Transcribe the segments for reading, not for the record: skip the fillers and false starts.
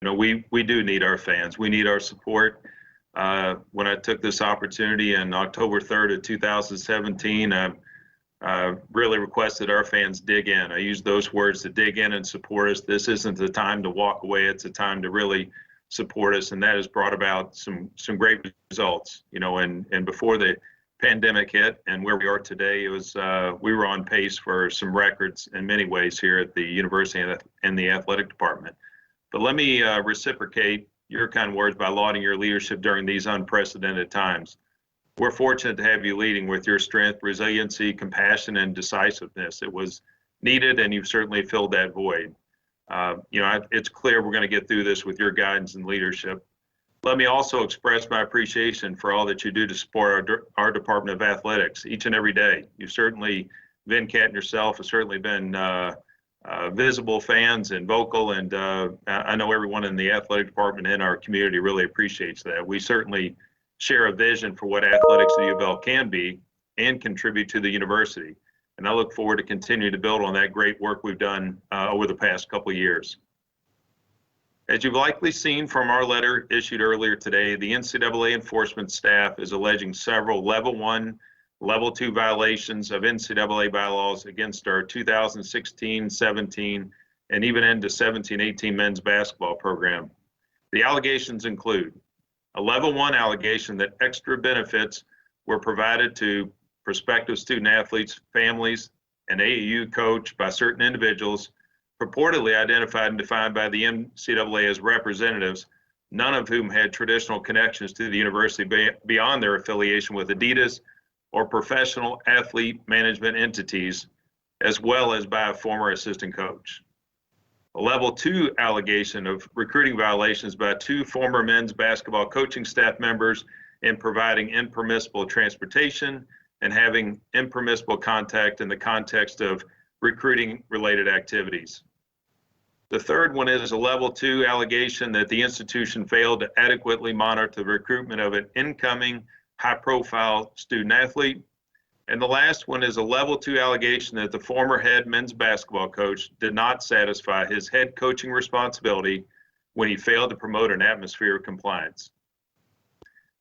we do need our fans. We need our support. When I took this opportunity in October 3rd of 2017, really requested our fans dig in. I used those words to dig in and support us. This isn't the time to walk away. It's a time to really support us, and that has brought about some great results. And before the pandemic hit and where we are today, it was we were on pace for some records in many ways here at the university and the athletic department. But let me reciprocate your kind words by lauding your leadership during these unprecedented times. We're fortunate to have you leading with your strength, resiliency, compassion, and decisiveness. It was needed, and you've certainly filled that void. It's clear we're going to get through this with your guidance and leadership. Let me also express my appreciation for all that you do to support our Department of Athletics each and every day. You've certainly, Venkat and yourself have certainly been visible fans and vocal, and I know everyone in the athletic department and our community really appreciates that. We certainly share a vision for what athletics at U of L can be and contribute to the university. And I look forward to continuing to build on that great work we've done over the past couple of years. As you've likely seen from our letter issued earlier today, the NCAA enforcement staff is alleging several Level 1, Level 2 violations of NCAA bylaws against our 2016-17 and even into 17-18 men's basketball program. The allegations include a Level 1 allegation that extra benefits were provided to prospective student athletes, families, and AAU coach by certain individuals purportedly identified and defined by the NCAA as representatives, none of whom had traditional connections to the university beyond their affiliation with Adidas or professional athlete management entities, as well as by a former assistant coach. A Level 2 allegation of recruiting violations by 2 former men's basketball coaching staff members in providing impermissible transportation and having impermissible contact in the context of recruiting related activities. The third one is a Level 2 allegation that the institution failed to adequately monitor the recruitment of an incoming high-profile student athlete. And the last one is a Level 2 allegation that the former head men's basketball coach did not satisfy his head coaching responsibility when he failed to promote an atmosphere of compliance.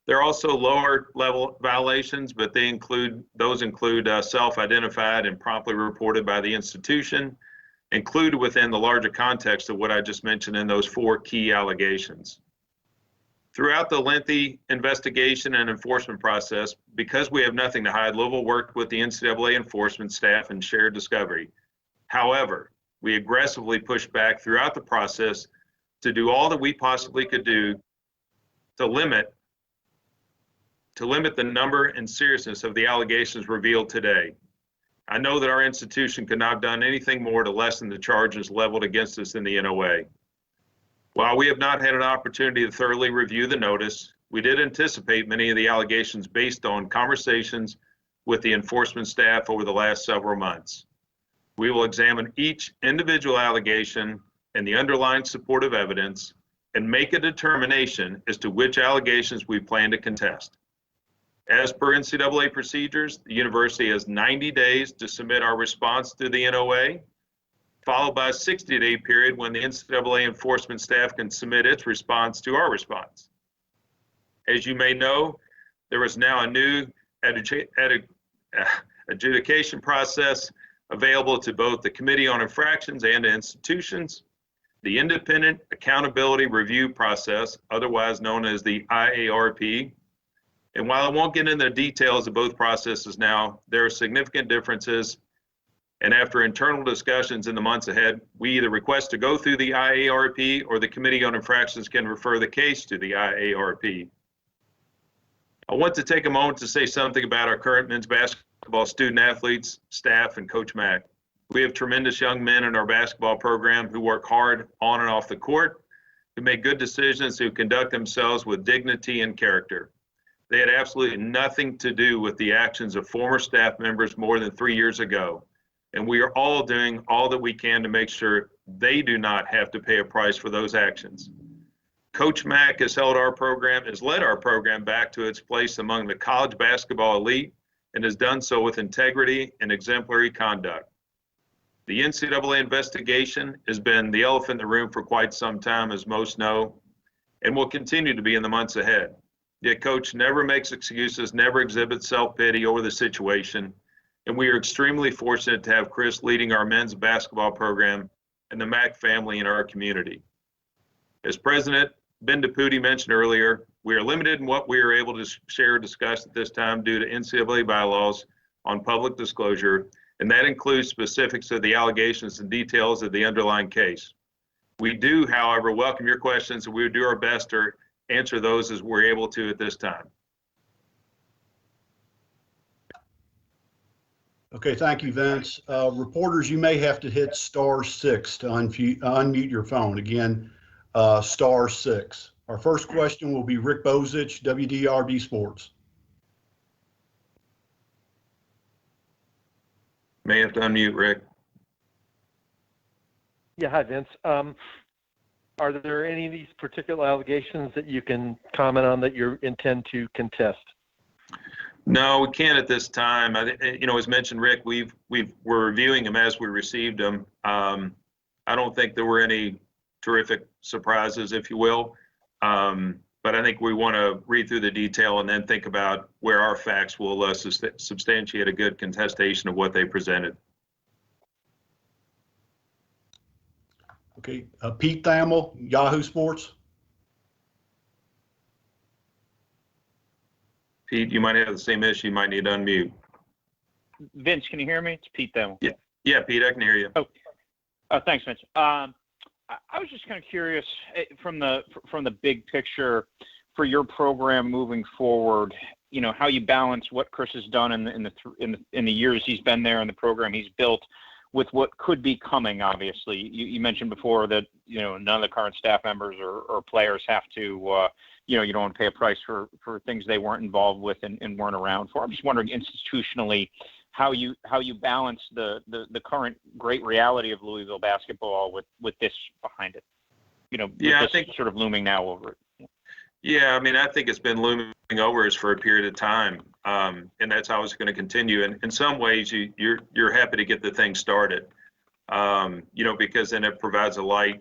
There are also lower level violations, but those include self-identified and promptly reported by the institution, included within the larger context of what I just mentioned in those 4 key allegations. Throughout the lengthy investigation and enforcement process, because we have nothing to hide, Louisville worked with the NCAA enforcement staff and shared discovery. However, we aggressively pushed back throughout the process to do all that we possibly could do to limit the number and seriousness of the allegations revealed today. I know that our institution could not have done anything more to lessen the charges leveled against us in the NOA. While we have not had an opportunity to thoroughly review the notice, we did anticipate many of the allegations based on conversations with the enforcement staff over the last several months. We will examine each individual allegation and the underlying supportive evidence and make a determination as to which allegations we plan to contest. As per NCAA procedures, the university has 90 days to submit our response to the NOA, followed by a 60-day period when the NCAA enforcement staff can submit its response to our response. As you may know, there is now a new adjudication process available to both the Committee on Infractions and institutions. The Independent Accountability Review Process, otherwise known as the IARP. And while I won't get into the details of both processes now, there are significant differences. And after internal discussions in the months ahead, we either request to go through the IARP or the Committee on Infractions can refer the case to the IARP. I want to take a moment to say something about our current men's basketball student athletes, staff, and Coach Mack. We have tremendous young men in our basketball program who work hard on and off the court, who make good decisions, who conduct themselves with dignity and character. They had absolutely nothing to do with the actions of former staff members more than 3 years ago. And we are all doing all that we can to make sure they do not have to pay a price for those actions. Coach Mack has led our program back to its place among the college basketball elite and has done so with integrity and exemplary conduct. The NCAA investigation has been the elephant in the room for quite some time, as most know, and will continue to be in the months ahead. Yet Coach never makes excuses, never exhibits self-pity over the situation, and we are extremely fortunate to have Chris leading our men's basketball program and the Mack family in our community. As President Ben DePuty mentioned earlier, we are limited in what we are able to share or discuss at this time due to NCAA bylaws on public disclosure, and that includes specifics of the allegations and details of the underlying case. We do, however, welcome your questions, and we will do our best to answer those as we're able to at this time. Okay, thank you, Vince. Reporters, you may have to hit *6 to unmute your phone. Again, *6. Our first question will be Rick Bozich, WDRB Sports. May have to unmute, Rick. Yeah, hi, Vince. Are there any of these particular allegations that you can comment on that you intend to contest? No, we can't at this time. As mentioned, Rick, we're reviewing them as we received them. I don't think there were any terrific surprises, if you will. But I think we want to read through the detail and then think about where our facts will substantiate a good contestation of what they presented. Okay, Pete Thamel, Yahoo Sports. Pete, you might have the same issue. You might need to unmute. Vince, can you hear me? It's Pete Thamel. Yeah, Pete, I can hear you. Thanks, Vince. I was just kind of curious from the big picture for your program moving forward. How you balance what Chris has done in the years he's been there and the program he's built with what could be coming. Obviously, you mentioned before that none of the current staff members or players have to. You don't want to pay a price for things they weren't involved with and weren't around for. I'm just wondering institutionally how you balance the current great reality of Louisville basketball with this behind it. Yeah, I think sort of looming now over it. Yeah, I think it's been looming over us for a period of time, and that's how it's going to continue. And in some ways, you're happy to get the thing started, because then it provides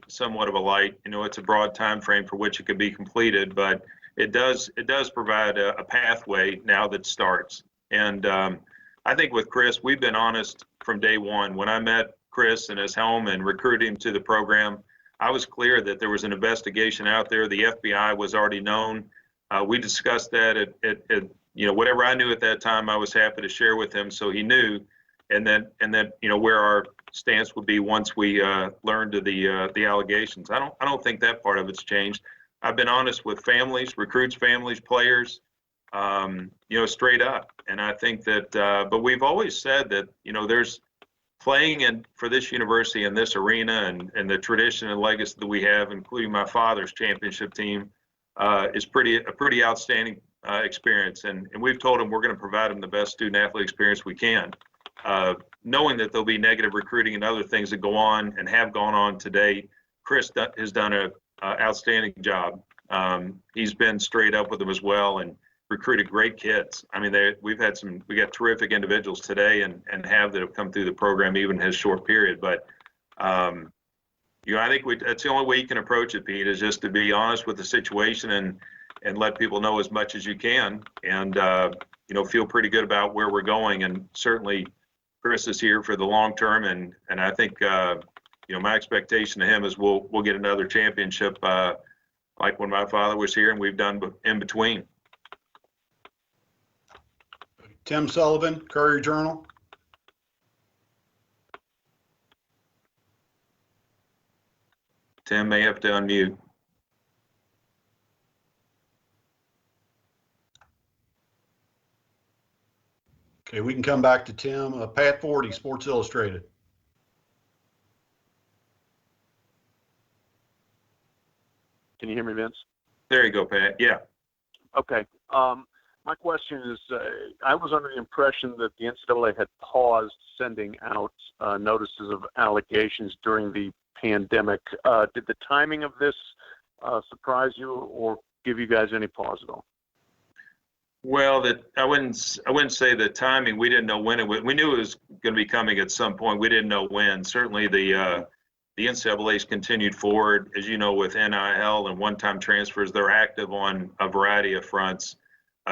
somewhat of a light. It's a broad time frame for which it could be completed, but it does provide a pathway now that starts. And I think with Chris, we've been honest from day one. When I met Chris in his home and recruited him to the program, I was clear that there was an investigation out there. The FBI was already known. We discussed that at whatever I knew at that time, I was happy to share with him, so he knew. And then where our stance would be once we learned of the allegations. I don't think that part of it's changed. I've been honest with families, recruits, families, players, straight up. And I think that, but we've always said that there's playing for this university in this arena and the tradition and legacy that we have, including my father's championship team, is a pretty outstanding experience. And we've told them we're going to provide them the best student athlete experience we can. Knowing that there'll be negative recruiting and other things that go on and have gone on today, Chris has done an outstanding job. He's been straight up with them as well and recruited great kids. We got terrific individuals today and that have come through the program even in his short period. But I think that's the only way you can approach it, Pete, is just to be honest with the situation and let people know as much as you can and feel pretty good about where we're going. And certainly Chris is here for the long term, and I think my expectation to him is we'll get another championship like when my father was here and we've done in between. Tim Sullivan, Courier-Journal. Tim may have to unmute. Okay, we can come back to Tim. Pat Forty, Sports Illustrated. Can you hear me, Vince? There you go, Pat. Yeah. Okay. My question is, I was under the impression that the NCAA had paused sending out notices of allegations during the pandemic. Did the timing of this surprise you or give you guys any pause at all? Well, I wouldn't say the timing. We didn't know when it was. We knew it was going to be coming at some point. We didn't know when. Certainly the NCAA's continued forward, as you know, with NIL and one-time transfers. They're active on a variety of fronts.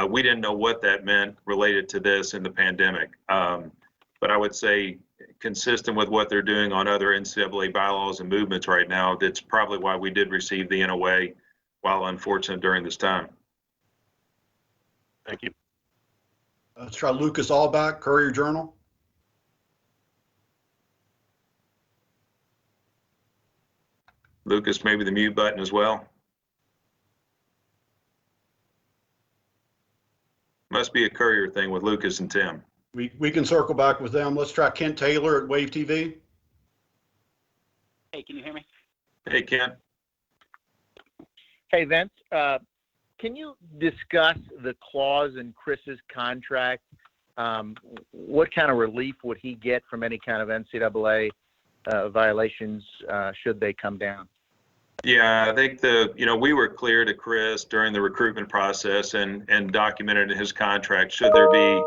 We didn't know what that meant related to this in the pandemic. But I would say, consistent with what they're doing on other NCAA bylaws and movements right now, that's probably why we did receive the NOA, while unfortunate during this time. Thank you. Let's try Lucas Allback, Courier Journal. Lucas, maybe the mute button as well. Must be a Courier thing with Lucas and Tim. We can circle back with them. Let's try Kent Taylor at Wave TV. Hey, can you hear me? Hey, Kent. Hey, Vince. Can you discuss the clause in Chris's contract? What kind of relief would he get from any kind of NCAA violations should they come down? Yeah, I think we were clear to Chris during the recruitment process and documented in his contract, should there be,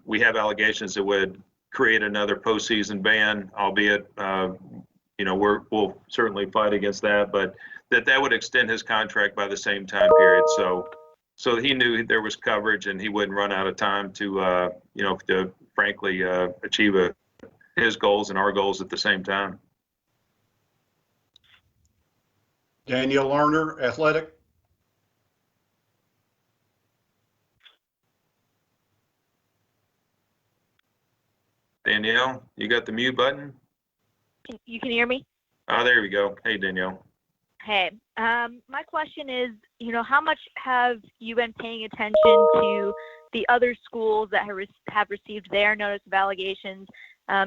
we have allegations that would create another postseason ban, albeit, we'll certainly fight against that, but that would extend his contract by the same time period. So he knew there was coverage and he wouldn't run out of time to frankly achieve his goals and our goals at the same time. Danielle Lerner, Athletic. Danielle, you got the mute button? You can hear me? Oh, there we go. Hey, Danielle. Hey, my question is, how much have you been paying attention to the other schools that have received their notice of allegations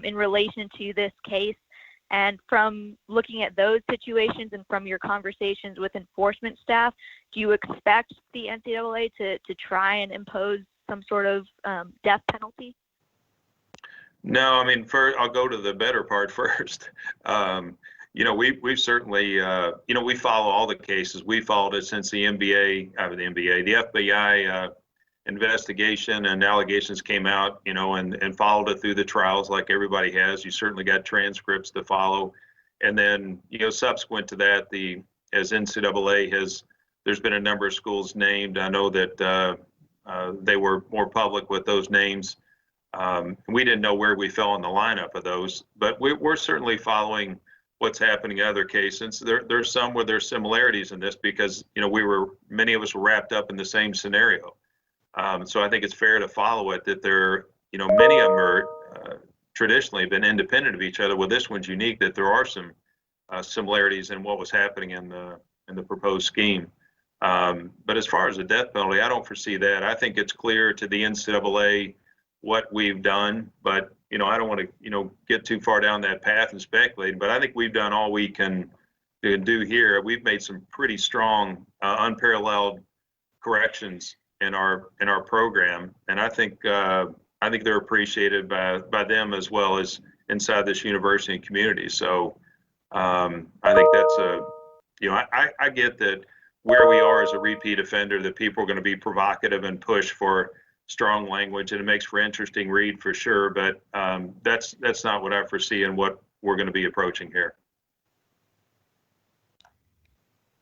in relation to this case? And from looking at those situations and from your conversations with enforcement staff, do you expect the NCAA to try and impose some sort of death penalty? No, I mean, I'll go to the better part first. We've certainly, we follow all the cases. We followed it since the FBI investigation and allegations came out, and followed it through the trials like everybody has. You certainly got transcripts to follow. And then, subsequent to that, as NCAA there's been a number of schools named. I know that they were more public with those names. We didn't know where we fell in the lineup of those, but we're certainly following what's happening in other cases. There's some where there's similarities in this because, many of us were wrapped up in the same scenario. So I think it's fair to follow it that many of them are traditionally been independent of each other. Well, this one's unique that there are some similarities in what was happening in the proposed scheme. But as far as the death penalty, I don't foresee that. I think it's clear to the NCAA what we've done, but I don't want to get too far down that path and speculate. But I think we've done all we can do here. We've made some pretty strong, unparalleled corrections in our program, and I think they're appreciated by them as well as inside this university community. So I think that's I get that where we are as a repeat offender, that people are going to be provocative and push for strong language, and it makes for interesting read for sure. But that's not what I foresee and what we're going to be approaching here.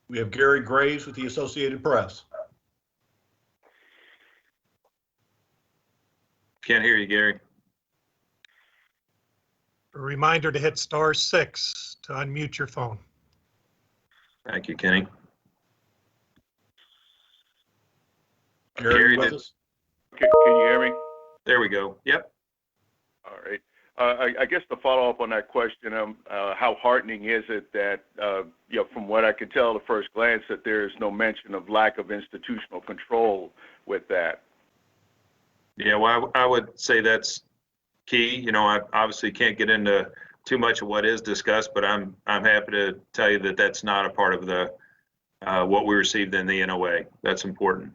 We have Gary Graves with the Associated Press. Can't hear you, Gary. A reminder to hit *6 to unmute your phone. Thank you, Kenny. Gary, Gary with did- us? Can you hear me? There we go. Yep. All right. I guess to follow up on that question, how heartening is it that, from what I could tell at first glance, that there is no mention of lack of institutional control with that? Yeah, well, I would say that's key. I obviously can't get into too much of what is discussed, but I'm happy to tell you that that's not a part of the what we received in the NOA. That's important.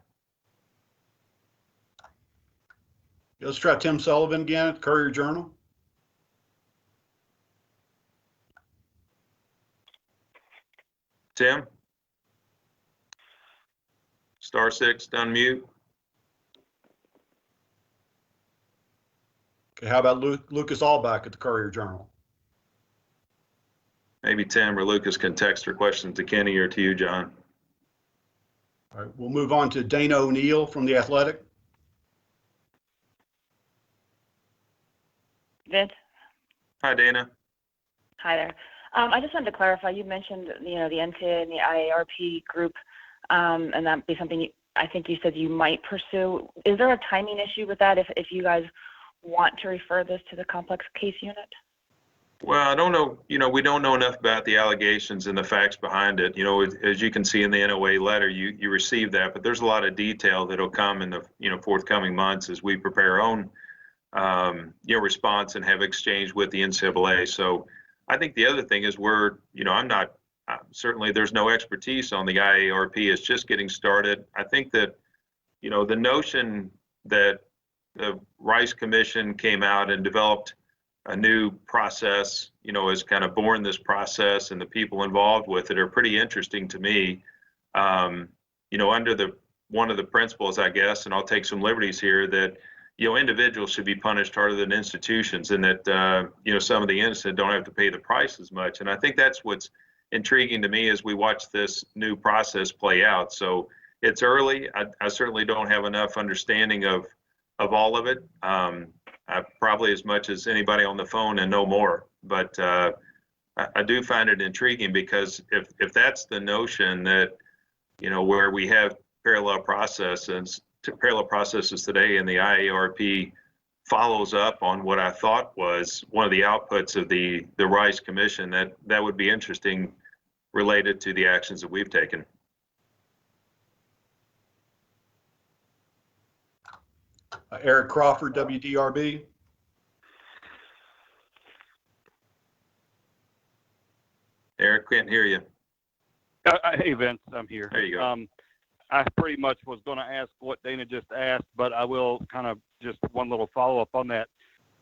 Let's try Tim Sullivan again at Courier Journal. Tim? *6 to unmute. Okay, how about Lucas Allback at the Courier-Journal? Maybe Tim or Lucas can text their questions to Kenny or to you, John. All right, we'll move on to Dana O'Neill from The Athletic. Vince? Hi, Dana. Hi there. I just wanted to clarify, you mentioned, the NCAA and the IARP group, and that'd be something I think you said you might pursue. Is there a timing issue with that if you guys want to refer this to the complex case unit? Well, I don't know, we don't know enough about the allegations and the facts behind it. As you can see in the NOA letter, you received that, but there's a lot of detail that'll come in the, forthcoming months as we prepare our own, response and have exchange with the NCAA. So I think the other thing is certainly there's no expertise on the IARP. It's just getting started. I think that, the notion that the Rice Commission came out and developed a new process, has kind of born this process, and the people involved with it are pretty interesting to me. Under one of the principles, I guess, and I'll take some liberties here, that individuals should be punished harder than institutions, and that some of the innocent don't have to pay the price as much. And I think that's what's intriguing to me as we watch this new process play out. So it's early. I certainly don't have enough understanding of all of it. Probably as much as anybody on the phone and no more. But I do find it intriguing, because if that's the notion that, where we have parallel processes today, and the IARP follows up on what I thought was one of the outputs of the Rice Commission, that would be interesting related to the actions that we've taken. Eric Crawford, WDRB. Eric, can't hear you. Hey, Vince, I'm here. There you go. I pretty much was going to ask what Dana just asked, but I will kind of just one little follow-up on that.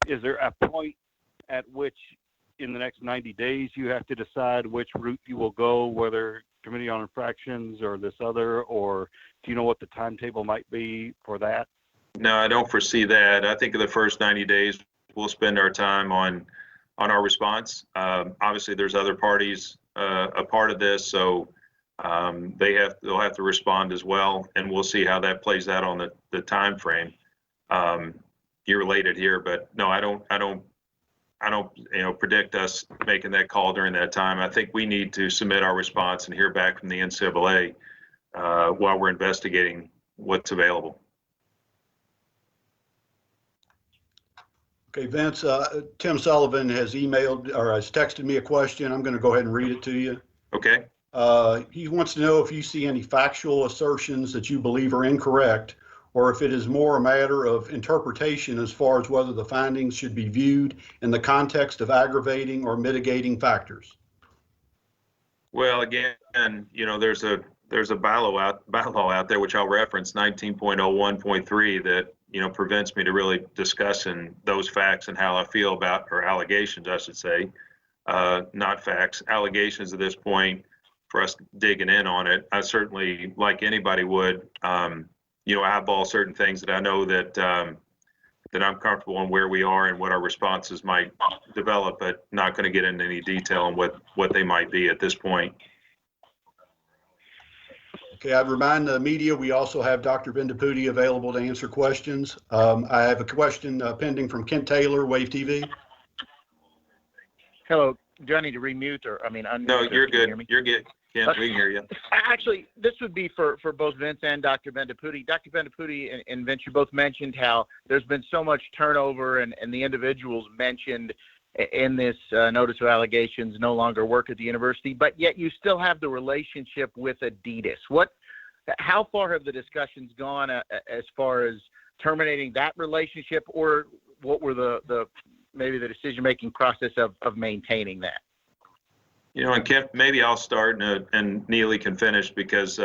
Is there a point at which in the next 90 days you have to decide which route you will go, whether Committee on Infractions or this other, or do you know what the timetable might be for that? No, I don't foresee that. I think in the first 90 days, we'll spend our time on our response. Obviously, there's other parties a part of this, so they'll have to respond as well, and we'll see how that plays out on the time frame. You're related here, but no, I don't predict us making that call during that time. I think we need to submit our response and hear back from the NCAA while we're investigating what's available. Okay, Vince, Tim Sullivan has emailed or has texted me a question. I'm going to go ahead and read it to you. Okay. He wants to know if you see any factual assertions that you believe are incorrect, or if it is more a matter of interpretation as far as whether the findings should be viewed in the context of aggravating or mitigating factors. Well, again, there's a bylaw out there, which I'll reference, 19.01.3, that prevents me to really discussing those facts and how I feel about, or allegations, I should say, not facts, allegations at this point, for us digging in on it. I certainly, like anybody would, eyeball certain things that I know that I'm comfortable in where we are and what our responses might develop, but not going to get into any detail on what they might be at this point. Okay, I'd remind the media we also have Dr. Vendapudi available to answer questions. I have a question pending from Kent Taylor, Wave TV. Hello. Do I need to remute or, unmute? No, you're good. You're good. Kent, we can hear you. Actually, this would be for both Vince and Dr. Vendapudi. Dr. Vendapudi and Vince, you both mentioned how there's been so much turnover, and the individuals mentioned in this notice of allegations no longer work at the university, but yet you still have the relationship with Adidas. How far have the discussions gone as far as terminating that relationship, or what were the maybe the decision-making process of maintaining that? And Kent, maybe I'll start and Neely can finish, because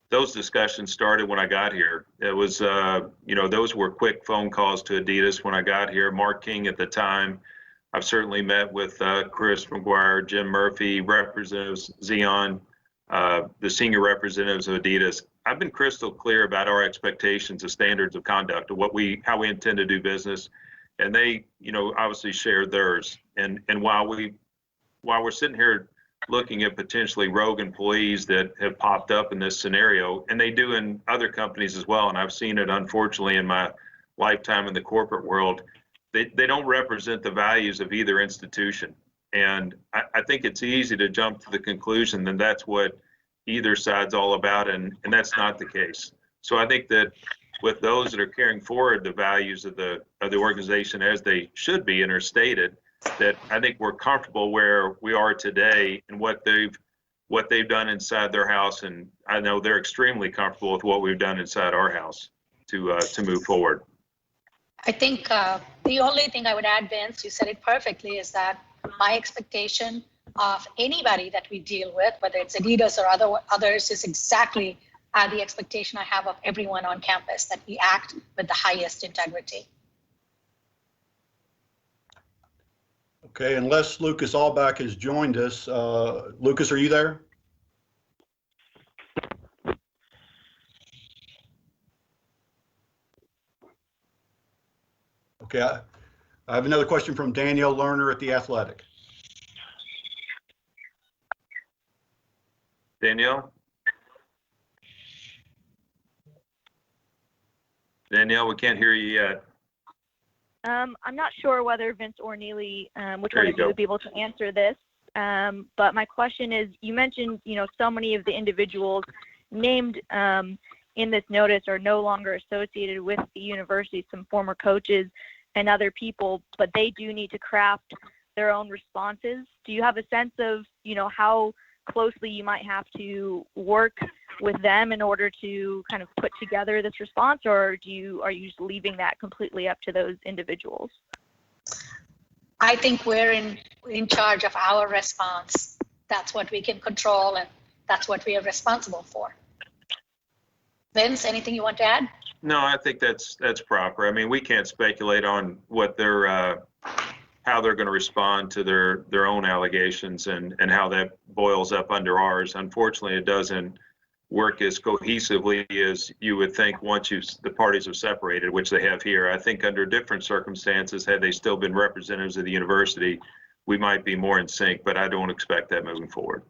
those discussions started when I got here. It was, those were quick phone calls to Adidas when I got here. Mark King at the time. I've certainly met with Chris McGuire, Jim Murphy, Representatives Zion, the senior representatives of Adidas, I've been crystal clear about our expectations of standards of conduct, of how we intend to do business, and they, obviously shared theirs. And while we're sitting here looking at potentially rogue employees that have popped up in this scenario, and they do in other companies as well, and I've seen it unfortunately in my lifetime in the corporate world, they don't represent the values of either institution. And I think it's easy to jump to the conclusion that that's what either side's all about, and that's not the case. So I think that with those that are carrying forward the values of the organization as they should be and are stated, that I think we're comfortable where we are today and what they've done inside their house, and I know they're extremely comfortable with what we've done inside our house to move forward. I think the only thing I would add, Vince, you said it perfectly, is that my expectation of anybody that we deal with, whether it's Adidas or others, is exactly the expectation I have of everyone on campus, that we act with the highest integrity. Okay, unless Lucas Allback has joined us. Lucas, are you there? Okay, I have another question from Danielle Lerner at The Athletic. Danielle? Danielle, we can't hear you yet. I'm not sure whether Vince or Neely, which There one you of you go. would be able to answer this. But my question is, you mentioned, so many of the individuals named in this notice are no longer associated with the university, some former coaches and other people, but they do need to craft their own responses. Do you have a sense of, how closely you might have to work with them in order to kind of put together this response, or are you just leaving that completely up to those individuals? I think we're in charge of our response. That's what we can control, and that's what we are responsible for. Vince, anything you want to add? No, I think that's proper. I mean, we can't speculate on what how they're going to respond to their own allegations and how that boils up under ours. Unfortunately, it doesn't work as cohesively as you would think once the parties have separated, which they have here. I think under different circumstances, had they still been representatives of the university, we might be more in sync, but I don't expect that moving forward.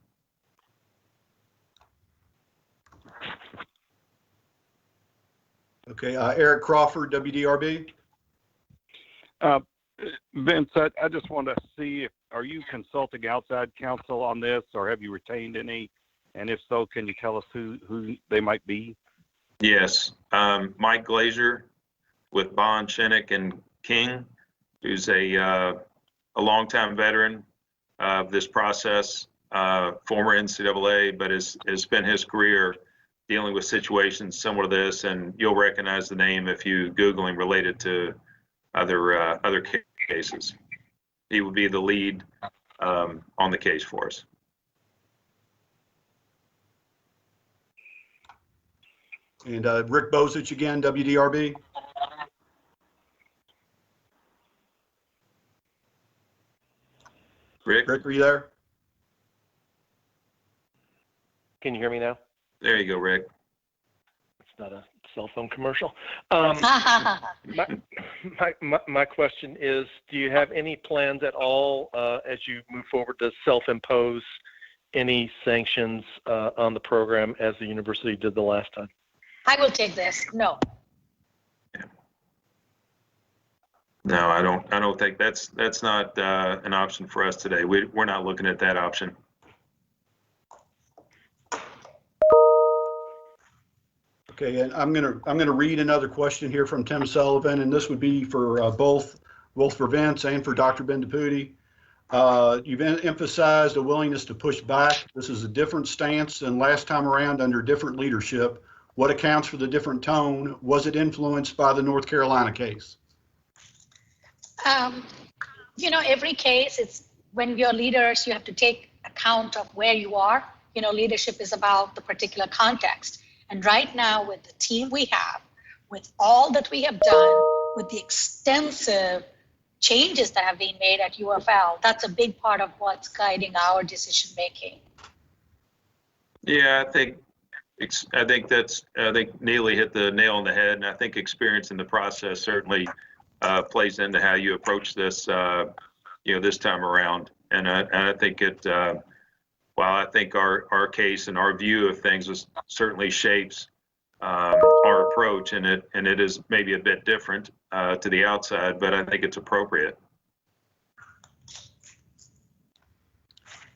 Okay, Eric Crawford, WDRB. Vince, I just want to see, are you consulting outside counsel on this, or have you retained any? And if so, can you tell us who they might be? Yes, Mike Glazier with Bond, Shinnick, and King, who's a longtime veteran of this process, former NCAA, but has spent his career dealing with situations similar to this, and you'll recognize the name if you Google him related to other cases. He would be the lead on the case for us. And Rick Bozich again, WDRB. Rick, Rick, are you there? Can you hear me now? there you go, Rick. It's not a cell phone commercial. My question is, do you have any plans at all as you move forward to self-impose any sanctions on the program as the university did the last time? I will take this. No. No, I don't think that's not an option for us today. We're not looking at that option. Okay, and I'm gonna read another question here from Tim Sullivan, and this would be for both for Vince and for Dr. Bendapudi. You've emphasized a willingness to push back. This is a different stance than last time around under different leadership. What accounts for the different tone? Was it influenced by the North Carolina case? Every case, it's when you're leaders, you have to take account of where you are. Leadership is about the particular context. And right now, with the team we have, with all that we have done, with the extensive changes that have been made at UFL, that's a big part of what's guiding our decision making. Yeah, I think Neely hit the nail on the head, and I think experience in the process certainly plays into how you approach this, this time around. And I think while I think our case and our view of things certainly shapes our approach, and it is maybe a bit different to the outside, but I think it's appropriate.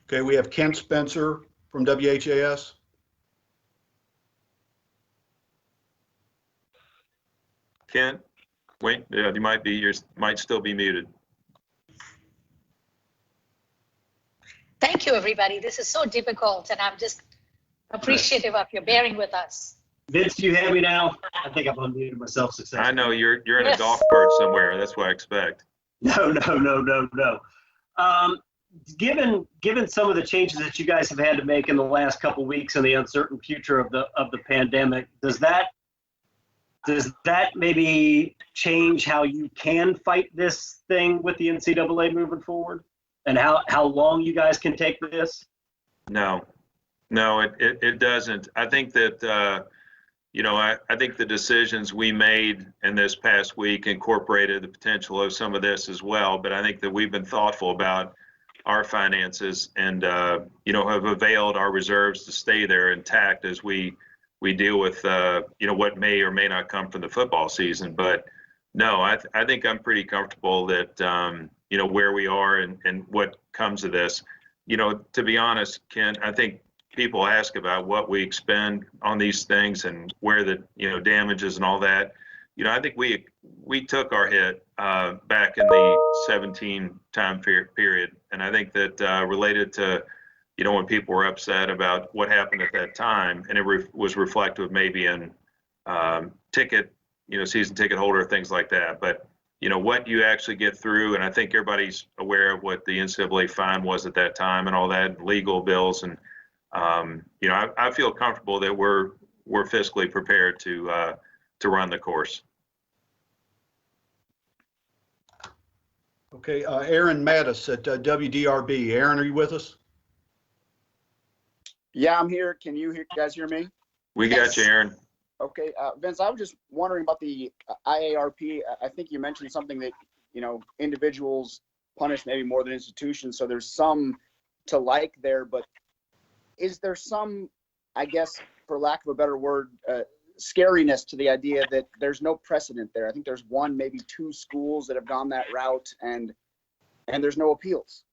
Okay, we have Kent Spencer from WHAS. Kent, wait, you might still be muted. Thank you, everybody. This is so difficult, and I'm just appreciative of your bearing with us. Vince, do you have me now? I think I've unmuted myself successfully. I know you're in Yes. a golf cart somewhere. That's what I expect. No. Given some of the changes that you guys have had to make in the last couple of weeks and the uncertain future of the pandemic, does that maybe change how you can fight this thing with the NCAA moving forward, and how long you guys can take this? No, it doesn't. I think that, I think the decisions we made in this past week incorporated the potential of some of this as well. But I think that we've been thoughtful about our finances and, have availed our reserves to stay there intact as we deal with, what may or may not come from the football season. But no, I think I'm pretty comfortable that, where we are and what comes of this. To be honest, Ken, I think people ask about what we expend on these things and where the, damages and all that. I think we took our hit back in the 17 time period. And I think that related to, when people were upset about what happened at that time, and it was reflective maybe in ticket, season ticket holder, things like that. But, what you actually get through, and I think everybody's aware of what the NCAA fine was at that time and all that, legal bills. And, I feel comfortable that we're fiscally prepared to run the course. Okay, Aaron Mattis at WDRB. Aaron, are you with us? Yeah, I'm here. Can you guys hear me? We got you, Aaron. Okay, Vince, I was just wondering about the IARP. I think you mentioned something that, individuals punish maybe more than institutions. So there's some to like there, but is there some, I guess, for lack of a better word, scariness to the idea that there's no precedent there? I think there's one, maybe two schools that have gone that route, and there's no appeals.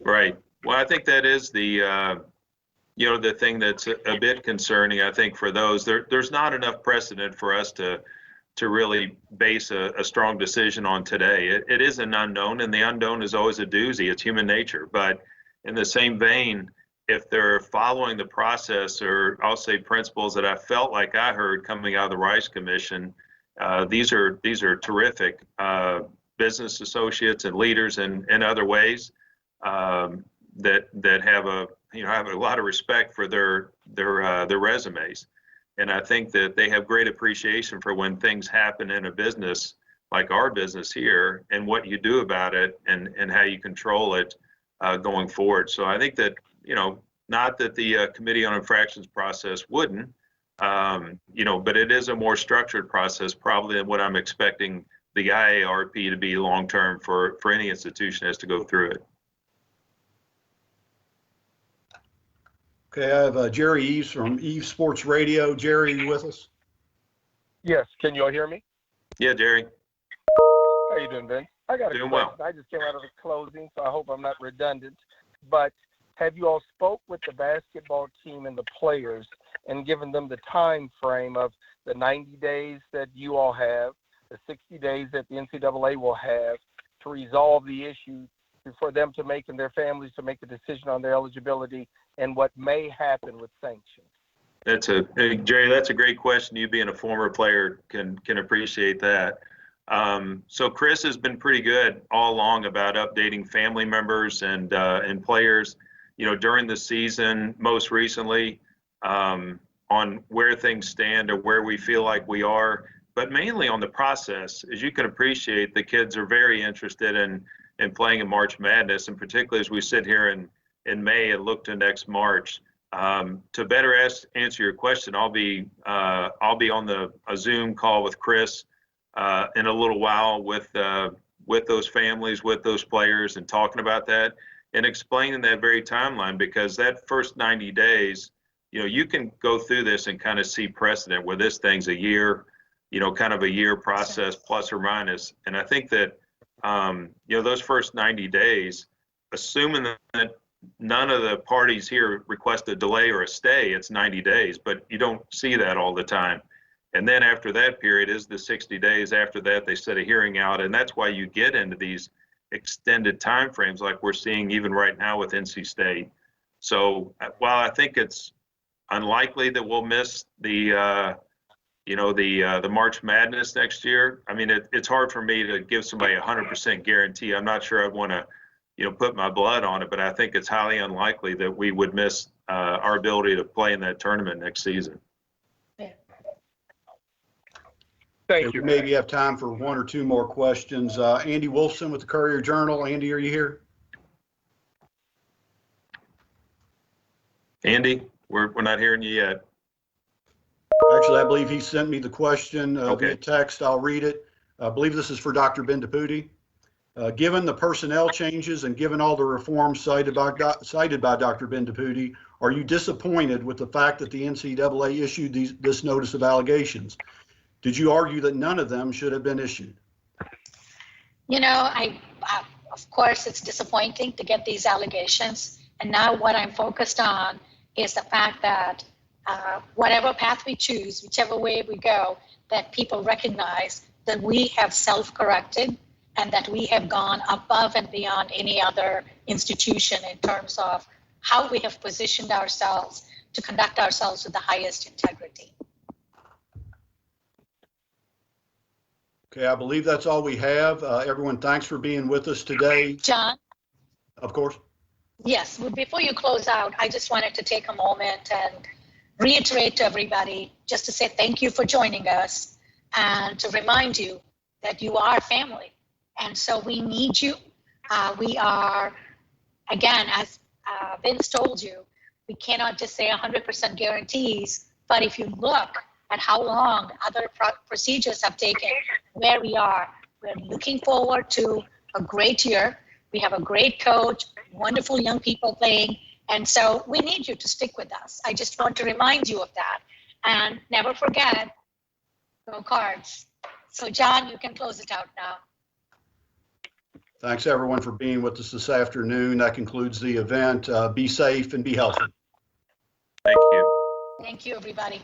Right. Well, I think that is the the thing that's a bit concerning, I think, for those. There's not enough precedent for us to really base a strong decision on today. It is an unknown, and the unknown is always a doozy. It's human nature. But in the same vein, if they're following the process, or I'll say principles that I felt like I heard coming out of the Rice Commission, these are terrific business associates and leaders in other ways that have a lot of respect for their resumes. And I think that they have great appreciation for when things happen in a business like our business here, and what you do about it and how you control it going forward. So I think that, not that the Committee on Infractions process wouldn't, but it is a more structured process probably than what I'm expecting the IARP to be long-term for any institution as to go through it. Okay, I have Jerry Eves from Eves Sports Radio. Jerry, are you with us? Yes. Can you all hear me? Yeah, Jerry. How you doing, Ben? I got a Doing question. well. I just came out of the closing, so I hope I'm not redundant. But have you all spoke with the basketball team and the players and given them the time frame of the 90 days that you all have, the 60 days that the NCAA will have to resolve the issue, for them to make and their families to make a decision on their eligibility and what may happen with sanctions? Jerry, that's a great question. You being a former player can appreciate that. So Chris has been pretty good all along about updating family members and players, during the season, most recently, on where things stand or where we feel like we are, but mainly on the process. As you can appreciate, the kids are very interested in playing in March Madness, and particularly as we sit here in May and look to next March, To better answer your question, I'll be on a Zoom call with Chris in a little while with those families, with those players, and talking about that and explaining that very timeline, because that first 90 days, you can go through this and kind of see precedent where this thing's a year, kind of a year process plus or minus. And I think that, those first 90 days, assuming that none of the parties here request a delay or a stay, it's 90 days, but you don't see that all the time. And then after that period is the 60 days. After that, they set a hearing out, and that's why you get into these extended timeframes like we're seeing even right now with NC State. So while I think it's unlikely that we'll miss the March Madness next year, I mean, it's hard for me to give somebody 100% guarantee. I'm not sure I'd want to, put my blood on it, but I think it's highly unlikely that we would miss our ability to play in that tournament next season. Thank you. We maybe have time for one or two more questions. Andy Wolfson with the Courier-Journal. Andy, are you here? Andy, we're not hearing you yet. Actually, I believe he sent me the question via text. I'll read it. I believe this is for Dr. Bendapudi. Given the personnel changes and given all the reforms cited by Dr. Bendapudi, are you disappointed with the fact that the NCAA issued this notice of allegations? Did you argue that none of them should have been issued? Of course, it's disappointing to get these allegations. And now what I'm focused on is the fact that whatever path we choose, whichever way we go, that people recognize that we have self-corrected and that we have gone above and beyond any other institution in terms of how we have positioned ourselves to conduct ourselves with the highest integrity. Okay, I believe that's all we have. Everyone, thanks for being with us today. John? Of course. Yes, well, before you close out, I just wanted to take a moment and reiterate to everybody just to say thank you for joining us and to remind you that you are family. And so we need you. We are, again, as Vince told you, we cannot just say 100% guarantees, but if you look at how long other procedures have taken, where we are, we're looking forward to a great year. We have a great coach, wonderful young people playing, and so we need you to stick with us. I just want to remind you of that. And never forget, go Cards. So John, you can close it out now. Thanks everyone for being with us this afternoon. That concludes the event. Be safe and be healthy. Thank you. Thank you, everybody.